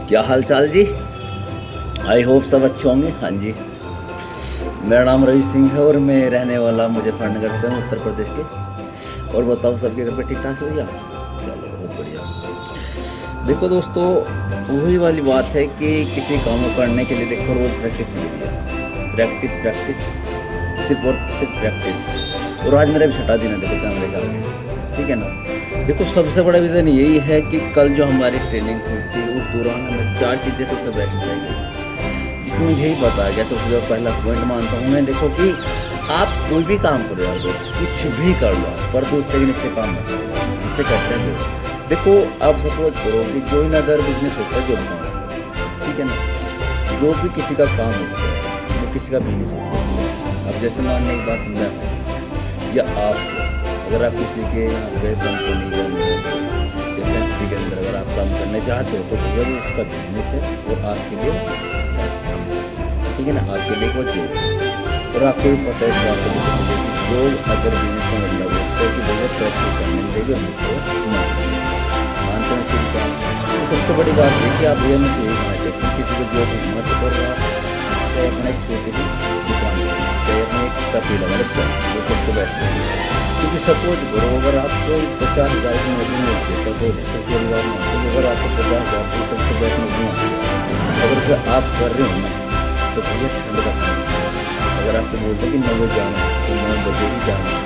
क्या हाल चाल जी। I hope सब अच्छे होंगे। हाँ जी, मेरा नाम रवि सिंह है और मैं रहने वाला मुजफ्फरनगर से हूँ, उत्तर प्रदेश के। और बताओ सबके घर पे ठीक ठाक हो गया? चलो बहुत बढ़िया। देखो दोस्तों, वही वाली बात है कि किसी काम को करने के लिए देखो रोज प्रैक्टिस चाहिए। प्रैक्टिस प्रैक्टिस, सिर्फ और सिर्फ प्रैक्टिस। और आज मेरा भी छठा दिन है देखो कैमरे का आगे, ठीक है ना। देखो सबसे बड़ा रीज़न यही है कि कल जो हमारी ट्रेनिंग हुई थी उस दौरान हमें चार चीज़ें सबसे बेस्ट बताई गई, जिसमें यही बताया गया। सबसे जो पहला पॉइंट मानता हूँ मैं, देखो कि आप कोई भी काम करो यार दोस्त, कुछ भी कर लो आप, पर दूसरे के नीचे काम मत करो। जिससे करते हैं लोग, देखो आप सपोज करो कि जो इन अदर बिजनेस होता है, जो काम, ठीक है ना, जो भी किसी का काम होता है वो किसी का बिजनेस होता है। अब जैसे मानने की बात मैं हूँ या आप, अगर आप किसी के यहाँ पे कंपनी के अंदर या फैक्ट्री के अंदर अगर आप काम करने चाहते हो तो भैया वो उसका बिजनेस है और आपके लिए, ठीक है ना, आपके लिए वो जॉब है। और आपको भी पता है इस बात को कि जॉब अगर बिजनेस का मतलब होता है कि भैया प्रैक्टिस करने देगा मुझको मानते हैं इसी काम। तो सबसे बड़ी बात है कि आप भैया मुझे यही कहना चाहते हैं, किसी को जॉब मत कर रहा, चाहे अपना एक छोटी सी दुकान, चाहे अपने एक कपड़े लगा रखा, वो सबसे बेस्ट है। क्योंकि सपोज करो अगर आपको 50,000 की नौकरी मिलती है, सपोज सोशल वर्क में, तो अगर आपको 50,000 की सबसे बेस्ट नौकरी मिलती है, अगर उसे आप कर रहे हो ना, तो भैया ठंड का काम है। अगर आपको बोलते हैं कि 9 बजे जाना है तो 9 बजे ही जाना है।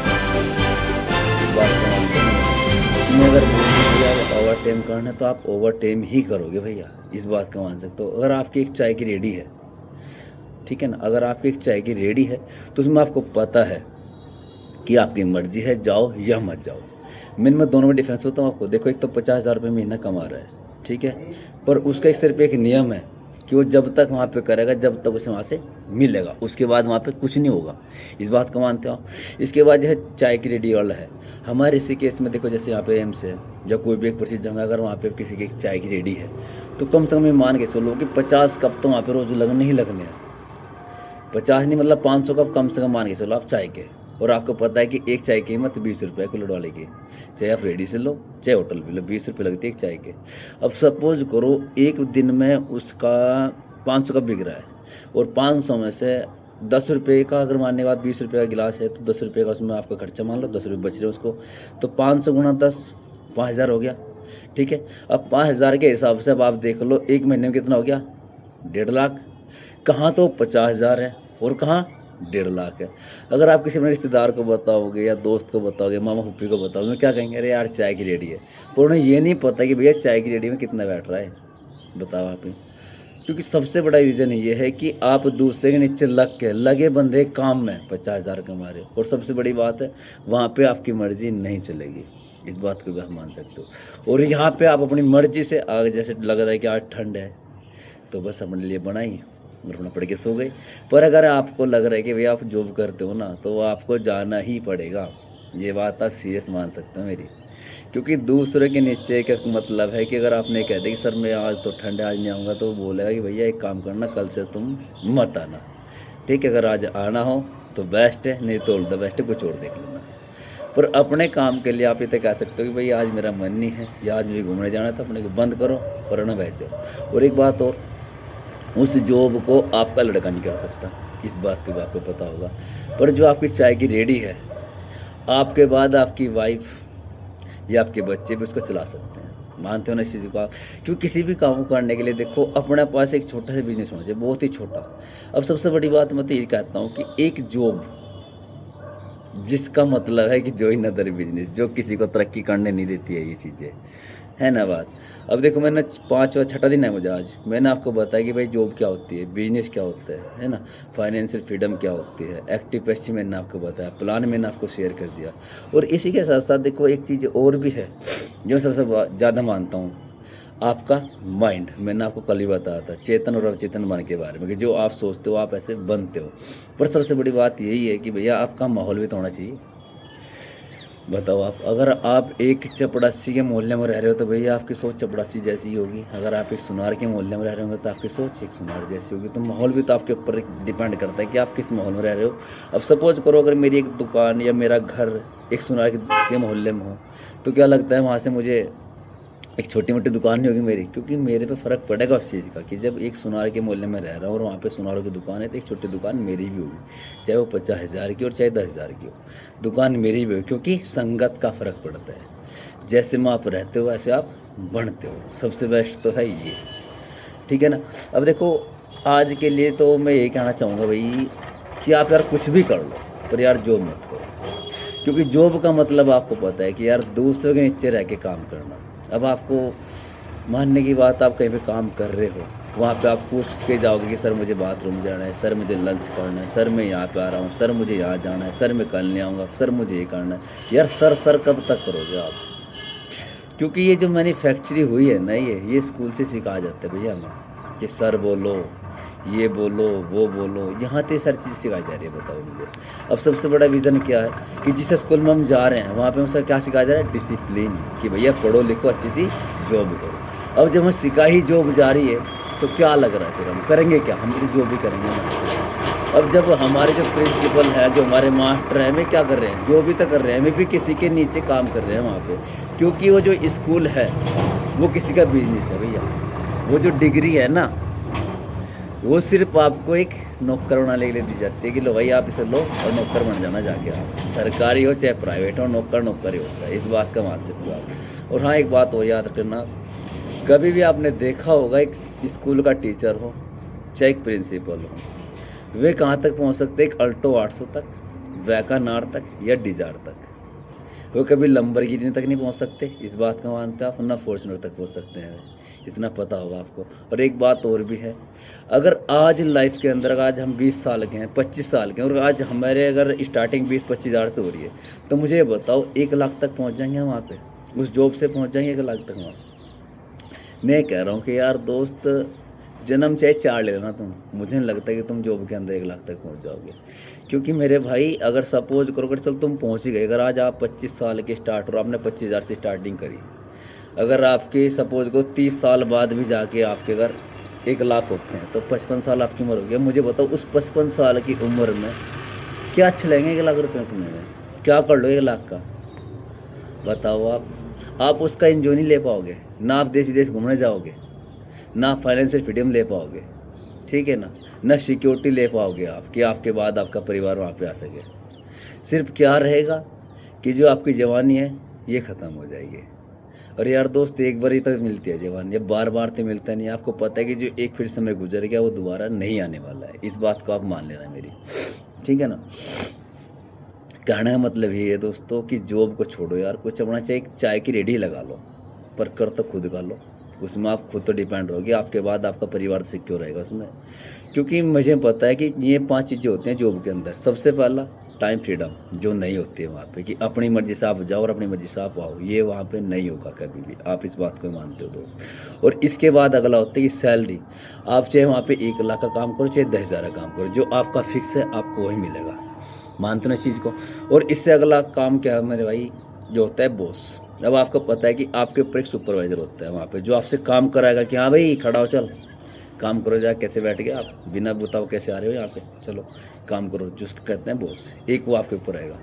इस बात को मानते हैं। इसमें अगर बोलते भैया ओवर टाइम करना है तो आप ओवर टाइम ही करोगे भैया, इस बात को मान सकते हो। अगर आपकी एक चाय की रेडी है, ठीक है ना, अगर आपकी एक चाय की रेडी है तो उसमें आपको पता है कि आपकी मर्जी है जाओ या मत जाओ। मैं दोनों में डिफरेंस होता हूँ आपको। देखो एक तो 50,000 रुपये महीना कमा रहा है, ठीक है, पर उसका एक सिर्फ एक नियम है कि वो जब तक वहाँ पे करेगा जब तक उसे वहाँ से मिलेगा, उसके बाद वहाँ पे कुछ नहीं होगा। इस बात को मानते हो? इसके बाद जो है चाय की रेडी वाला है। हमारे इसी केस में देखो, जैसे यहाँ पे एम्स है या कोई भी एक प्रसिद्ध जगह, अगर वहाँ पे किसी की चाय की रेडी है तो कम से कम ये मान के चलो कि 50 कप तो वहाँ पे रोज़ लगने ही लगने हैं। 50 नहीं मतलब 500 कप कम से कम मान के चलो आप चाय के। और आपको पता है कि एक चाय की कीमत 20 रुपये कुल्हड़ वाले की, चाहे आप रेडी से लो चाहे होटल पे लो, 20 रुपये लगती है एक चाय के। अब सपोज करो एक दिन में उसका 500 कप बिक रहा है और 500 में से 10 रुपये का अगर मानने के बाद 20 रुपये का गिलास है तो 10 रुपये का उसमें आपका खर्चा मान लो, 10 रुपये बच रहे उसको, तो 500 गुना 10, 5,000 हो गया, ठीक है। अब 5,000 के हिसाब से अब आप देख लो एक महीने में कितना हो गया, 1.5 लाख। कहाँ तो 50,000 है और कहाँ 1.5 लाख है। अगर आप किसी अपने रिश्तेदार को बताओगे या दोस्त को बताओगे, मामा फूफी को बताओगे, क्या कहेंगे, अरे यार चाय की रेडी है। पर उन्हें ये नहीं पता कि भैया चाय की रेडी में कितना बैठ रहा है, बताओ आप ही। क्योंकि सबसे बड़ा रीज़न ये है कि आप दूसरे के नीचे लगे बंधे काम में 50,000 कमा रहे हो। और सबसे बड़ी बात है वहाँ पे आपकी मर्जी नहीं चलेगी, इस बात को भी आप मान सकते हो। और यहाँ पे आप अपनी मर्जी से आगे, जैसे लग रहा है कि आज ठंड है तो बस अपने लिए बनाई और अपना पढ़ के सो गए। पर अगर आपको लग रहा है कि भैया आप जॉब करते हो ना तो आपको जाना ही पड़ेगा, ये बात आप सीरियस मान सकते हो मेरी। क्योंकि दूसरे के नीचे का मतलब है कि अगर आपने कह दिया कि सर मैं आज तो ठंड है आज नहीं आऊँगा, तो वो बोलेगा कि भैया एक काम करना कल से तुम मत आना, ठीक है। अगर आज आना हो तो बेस्ट है, नहीं तो द बेस्ट है, कुछ और देख लेना। पर अपने काम के लिए आप ये तो कह सकते हो कि भाई आज मेरा मन नहीं है या आज मुझे घूमने जाना था, अपने को बंद करो और ना बैठ जाओ। और एक बात और, उस जॉब को आपका लड़का नहीं कर सकता, इस बात की भी आपको पता होगा। पर जो आपकी चाय की रेडी है, आपके बाद आपकी वाइफ या आपके बच्चे भी उसको चला सकते हैं, मानते हो ना इस चीज़ को आप। क्योंकि किसी भी काम को करने के लिए देखो अपने पास एक छोटा सा बिजनेस होना चाहिए, बहुत ही छोटा। अब सबसे बड़ी बात मैं तो ये कहता हूँ कि एक जॉब जिसका मतलब है कि जो इन अदर बिजनेस, जो किसी को तरक्की करने नहीं देती है ये चीज़ें, है ना बात। अब देखो मैंने 5 व 6 दिन है मुझे आज, मैंने आपको बताया कि भाई जॉब क्या होती है, बिजनेस क्या होता है ना, फाइनेंशियल फ्रीडम क्या होती है, एक्टिव पैसिव मैंने आपको बताया, प्लान मैंने आपको शेयर कर दिया। और इसी के साथ साथ देखो एक चीज़ और भी है जो सबसे ज़्यादा मानता हूँ, आपका माइंड। मैंने आपको कल ही बताया था चेतन और अवचेतन मन के बारे में, कि जो आप सोचते हो आप ऐसे बनते हो। पर सबसे बड़ी बात यही है कि भैया आपका माहौल भी तो होना चाहिए। बताओ आप, अगर आप एक चपड़ासी के मोहल्ले में रह रहे हो तो भैया आपकी सोच चपड़ासी जैसी ही होगी। अगर आप एक सुनार के मोहल्ले में रह रहे होंगे तो आपकी सोच एक सुनार जैसी होगी। तो माहौल भी तो आपके ऊपर डिपेंड करता है कि आप किस माहौल में रह रहे हो। अब सपोज करो अगर मेरी एक दुकान या मेरा घर एक सुनार के मोहल्ले में हो, तो क्या लगता है वहाँ से मुझे एक छोटी मोटी दुकान नहीं होगी मेरी, क्योंकि मेरे पे फ़र्क पड़ेगा उस चीज़ का कि जब एक सुनार के मोहल्ले में रह रहा हूँ और वहाँ पे सुनारों की दुकान है, तो एक छोटी दुकान मेरी भी होगी, चाहे वो 50,000 की और चाहे 10,000 की हो, दुकान मेरी भी होगी, क्योंकि संगत का फ़र्क पड़ता है। जैसे में आप रहते हो वैसे आप बढ़ते हो, सबसे बेस्ट तो है ये, ठीक है ना। अब देखो, आज के लिए तो मैं यही कहना चाहूँगा भाई कि आप यार कुछ भी कर लो, पर यार जॉब मत करो, क्योंकि जॉब का मतलब आपको पता है कि यार दूसरों के नीचे रह के काम करना। अब आपको मानने की बात, आप कहीं पे काम कर रहे हो, वहाँ पे आप पूछ के जाओगे कि सर मुझे बाथरूम जाना है, सर मुझे लंच करना है, सर मैं यहाँ पे आ रहा हूँ, सर मुझे यहाँ जाना है, सर मैं कल नहीं आऊँगा, सर मुझे ये करना है। यार सर सर कब तक करोगे आप? क्योंकि ये जो मैन्युफैक्चरिंग हुई है ना, ये स्कूल से सिखाया जाता है भैया हमें कि सर बोलो, ये बोलो, वो बोलो, यहाँ पे सारी चीज़ सिखाई जा रही है, बताओ मुझे। अब सबसे बड़ा रीज़न क्या है कि जिस स्कूल में हम जा रहे हैं वहाँ पे हमसे क्या सिखाया जा रहा है? डिसिप्लिन, कि भैया पढ़ो लिखो अच्छी सी जॉब करो। अब जब हम सिखाई जॉब जा रही है तो क्या लग रहा है फिर हम करेंगे क्या? हम भी जॉब भी करेंगे ना। अब जब हमारे जो प्रिंसिपल है, जो हमारे मास्टर हैं, वे क्या कर रहे हैं? जो भी तो कर रहे हैं, वे भी किसी के नीचे काम कर रहे हैं वहाँ पे, क्योंकि वो जो स्कूल है वो किसी का बिजनेस है भैया। वो जो डिग्री है ना, वो सिर्फ आपको एक नौकर बनाने के लिए दी जाती है कि लो भाई आप इसे लो और नौकर बन जाना जाके, आप सरकारी हो चाहे प्राइवेट हो, नौकर नौकर ही होता है, इस बात का मान सकते हो आप। और हाँ, एक बात और याद रखना, कभी भी आपने देखा होगा एक स्कूल का टीचर हो चाहे एक प्रिंसिपल हो, वे कहाँ तक पहुँच सकते हैं? एक अल्टो 800 तक, वैकानार तक या डिजार तक। वो कभी लंबरगिनी तक नहीं पहुंच सकते, इस बात का मानते हैं आप, ना फॉर्च्यूनर तक पहुंच सकते हैं, इतना पता होगा आपको। और एक बात और भी है, अगर आज लाइफ के अंदर आज हम 20 साल के हैं, 25 साल के हैं, और आज हमारे अगर स्टार्टिंग 20-25 हज़ार से हो रही है, तो मुझे ये बताओ 1 लाख तक पहुँच जाएंगे हम वहाँ पर? उस जॉब से पहुँच जाएंगे 1 लाख तक वहाँ? मैं कह रहा हूँ कि यार दोस्त, जन्म चाहे 4 ले लेना तुम, मुझे नहीं लगता कि तुम जॉब के अंदर 1 लाख तक पहुंच जाओगे। क्योंकि मेरे भाई, अगर सपोज करो, अगर चल तुम पहुंच ही गए, अगर आज आप 25 साल के स्टार्ट हो, आपने 25,000 से स्टार्टिंग करी, अगर आपके सपोज को 30 साल बाद भी जाके आपके अगर 1 लाख होते हैं, तो 55 साल आपकी उम्र हो गई। मुझे बताओ उस 55 साल की उम्र में क्या अच्छा लगेंगे 1 लाख रुपये तुम्हें? क्या कर लो 1 लाख का? बताओ आप उसका एंजॉय नहीं ले पाओगे ना, आप देश विदेश घूमने जाओगे ना, फाइनेंशियल फ्रीडम ले पाओगे, ठीक है ना सिक्योरिटी ले पाओगे आप कि आपके बाद आपका परिवार वहाँ पे आ सके। सिर्फ क्या रहेगा कि जो आपकी जवानी है ये ख़त्म हो जाएगी। और यार दोस्त, एक बार ही तो मिलती है जवानी, ये बार बार तो मिलता नहीं। आपको पता है कि जो एक फिर समय गुजर गया वो दोबारा नहीं आने वाला है, इस बात को आप मान लेना मेरी, ठीक है ना। कहने का मतलब ये है दोस्तों कि जॉब को छोड़ो यार, कुछ अपना चाहे चाय की रेडी लगा लो, पर कर तो खुद का लो, उसमें आप खुद तो डिपेंड रहोगे, आपके बाद आपका परिवार सिक्योर रहेगा उसमें। क्योंकि मुझे पता है कि ये 5 चीज़ें होती हैं जॉब के अंदर। सबसे पहला टाइम फ्रीडम, जो नहीं होती है वहाँ पे, कि अपनी मर्ज़ी से आप जाओ और अपनी मर्ज़ी से आप आओ, ये वहाँ पे नहीं होगा कभी भी, आप इस बात को मानते हो दोस्त। और इसके बाद अगला होता है कि सैलरी, आप चाहे वहाँ पे 1 लाख का काम करो चाहे 10,000 का काम करो, जो आपका फिक्स है आपको वही मिलेगा, मानते ना इस चीज़ को। और इससे अगला काम क्या है मेरे भाई, जो होता है बॉस। अब आपको पता है कि आपके ऊपर एक सुपरवाइज़र होता है वहाँ पे, जो आपसे काम कराएगा कि हाँ भाई खड़ा हो, चल काम करो, जा कैसे बैठ गए आप, बिना बताओ कैसे आ रहे हो यहाँ पे, चलो काम करो, जिसको कहते हैं बॉस। एक वो आपके ऊपर रहेगा,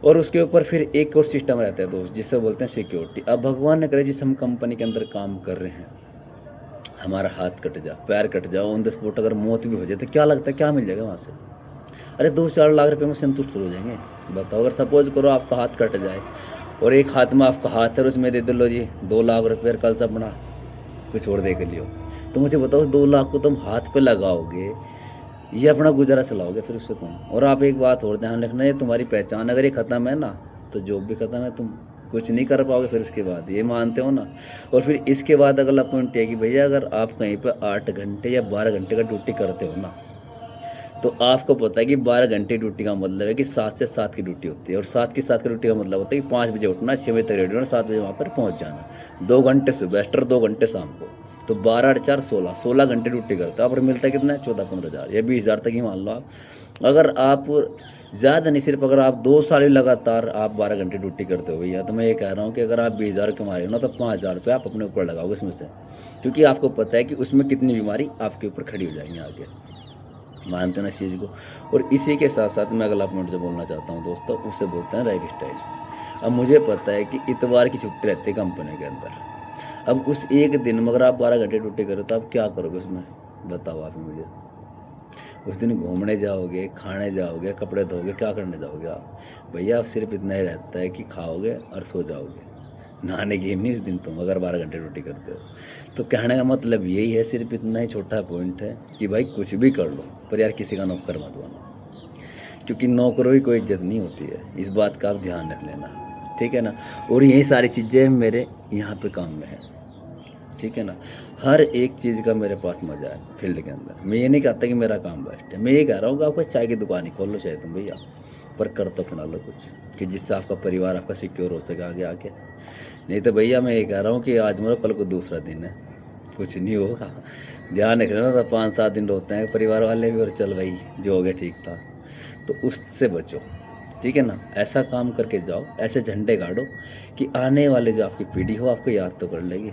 और उसके ऊपर फिर एक और सिस्टम रहता है दोस्त, जिससे बोलते हैं सिक्योरिटी। अब भगवान ने करे जिस हम कंपनी के अंदर काम कर रहे हैं, हमारा हाथ कट जा, पैर कट जाओ, ऑन द स्पॉट अगर मौत भी हो जाए, तो क्या लगता है क्या मिल जाएगा वहाँ से? अरे 2-4 लाख रुपए में संतुष्ट हो जाएंगे। बताओ, अगर सपोज करो आपका हाथ कट जाए और एक हाथ में आपका हाथ है, उसमें दे दो लो जी 2 लाख रुपये, कल से अपना कुछ और देख लियो, तो मुझे बताओ 2 लाख को तुम हाथ पे लगाओगे ये अपना गुजारा चलाओगे फिर उससे तुम? और आप एक बात और ध्यान रखना, ये तुम्हारी पहचान अगर ये ख़त्म है ना, तो जॉब भी ख़त्म है, तुम कुछ नहीं कर पाओगे फिर उसके बाद, ये मानते हो ना। और फिर इसके बाद अगला पॉइंट है कि भैया अगर आप कहीं पर 8 घंटे या 12 घंटे का ड्यूटी करते हो ना, तो आपको पता है कि 12 घंटे ड्यूटी का मतलब है कि 7 से 7 की ड्यूटी होती है, और 7 की 7 की ड्यूटी का मतलब होता है कि 5 बजे उठना, 6 बजे तक रेडी होना, 7 बजे वहाँ पर पहुँच जाना, 2 घंटे सुबह एक्स्ट्रा, 2 घंटे शाम को, तो 12 और 4 16 घंटे ड्यूटी करता है। और मिलता है कितना? 14-15 हज़ार या 20 हज़ार तक ही मान लो आप। अगर आप ज़्यादा नहीं, सिर्फ अगर आप 2 साल ही लगातार आप 12 घंटे ड्यूटी करते हो भैया, तो मैं ये कह रहा हूँ कि अगर आप 20 हज़ार कमा रहे हो ना, तो 5 हज़ार रुपये आप अपने ऊपर लगाओगे उसमें से, क्योंकि आपको पता है कि उसमें कितनी बीमारी आपके ऊपर खड़ी हो जाएंगी आगे, मानते हैं ना इस चीज़ को। और इसी के साथ साथ मैं अगला पॉइंट जो बोलना चाहता हूँ दोस्तों, उसे बोलते हैं लाइफ स्टाइल। अब मुझे पता है कि इतवार की छुट्टी रहती है कंपनी के अंदर, अब उस एक दिन मगर आप 12 घंटे ड्यूटी करो तो आप क्या करोगे उसमें, बताओ आप ही मुझे। उस दिन घूमने जाओगे, खाने जाओगे, कपड़े धोगे, क्या करने जाओगे आप? भैया आप सिर्फ इतना ही रहता है कि खाओगे और सो जाओगे, नहाने की नहीं उस दिन तुम, अगर 12 घंटे ड्यूटी करते हो। तो कहने का मतलब यही है, सिर्फ इतना ही छोटा पॉइंट है कि भाई कुछ भी कर लो पर यार किसी का नौकर मत बनो, क्योंकि नौकरों की कोई इज्जत नहीं होती है, इस बात का आप ध्यान रख लेना, ठीक है ना। और यही सारी चीज़ें मेरे यहाँ पे काम में है, ठीक है ना। हर एक चीज़ का मेरे पास मज़ा है फील्ड के अंदर। मैं ये नहीं कहता कि मेरा काम बेस्ट है, मैं ये कह रहा हूँ कि आपको चाय की दुकान ही खोल लो चाहे तुम भैया, पर कर तो अपना लो कुछ कि जिससे आपका परिवार आपका सिक्योर हो सके आगे आके। नहीं तो भैया मैं ये कह रहा हूँ कि आज मरो कल को दूसरा दिन है, कुछ नहीं होगा। ध्यान रख लेना, तो 5-7 दिन रोते हैं परिवार वाले भी, और चल भाई जो हो गया ठीक था, तो उससे बचो, ठीक है ना। ऐसा काम करके जाओ, ऐसे झंडे गाड़ो कि आने वाले जो आपकी पीढ़ी हो आपको याद तो कर लेगी।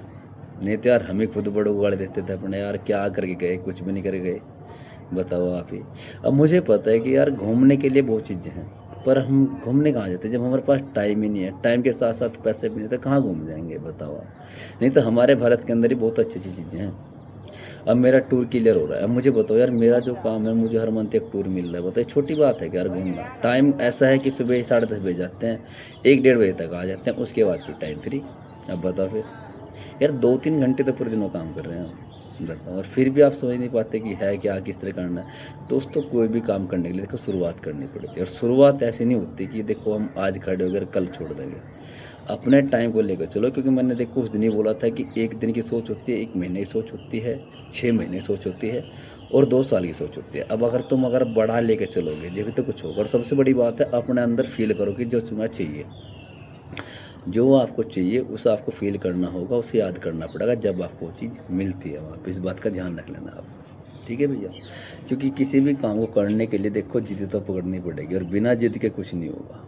नहीं तो यार हम ही खुद बड़े उगाड़ देते थे अपने, यार क्या करके गए, कुछ भी नहीं करके गए, बताओ आप ही। अब मुझे पता है कि यार घूमने के लिए बहुत चीज़ें हैं, पर हम घूमने कहाँ जाते जब हमारे पास टाइम ही नहीं है, टाइम के साथ साथ पैसे भी नहीं, तो कहाँ घूम जाएंगे बताओ आप। नहीं तो हमारे भारत के अंदर ही बहुत अच्छी अच्छी चीज़ें हैं। अब मेरा टूर क्लियर हो रहा है, अब मुझे बताओ यार, मेरा जो काम है मुझे हर मंथ एक टूर मिल रहा है, बताइए छोटी बात है कि यार घूमना। टाइम ऐसा है कि सुबह 10:30 बजे जाते हैं, 1-1:30 बजे तक आ जाते हैं, उसके बाद फिर टाइम फ्री। अब बताओ फिर यार 2-3 घंटे तो पूरे दिनों काम कर रहे हैं हम, बताओ, और फिर भी आप समझ नहीं पाते कि है क्या, किस तरह करना है। दोस्तों कोई भी काम करने के लिए देखो शुरुआत करनी पड़ती है, और शुरुआत ऐसी नहीं होती कि देखो हम आज खड़े हो गए कल छोड़ देंगे। अपने टाइम को लेकर चलो, क्योंकि मैंने देखो उस दिन ही बोला था कि 1 दिन की सोच होती है, 1 महीने की सोच होती है, 6 महीने की सोच होती है, और 2 साल की सोच होती है। अब अगर तुम बढ़ा लेके चलोगे जब तो कुछ होगा। और सबसे बड़ी बात है अपने अंदर फील करो कि जो तुम्हें चाहिए, जो आपको चाहिए उसे आपको फील करना होगा, उसे याद करना पड़ेगा जब आपको वो चीज़ मिलती है वहाँ पे। इस बात का ध्यान रख लेना आप, ठीक है भैया। क्योंकि किसी भी काम को करने के लिए देखो जिद तो पकड़नी पड़ेगी, और बिना जिद के कुछ नहीं होगा,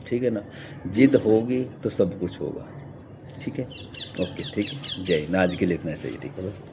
ठीक है ना। जिद होगी तो सब कुछ होगा, ठीक है। ओके ठीक है, जय हिंद। आज के लिए इतना सही, ठीक है दोस्त।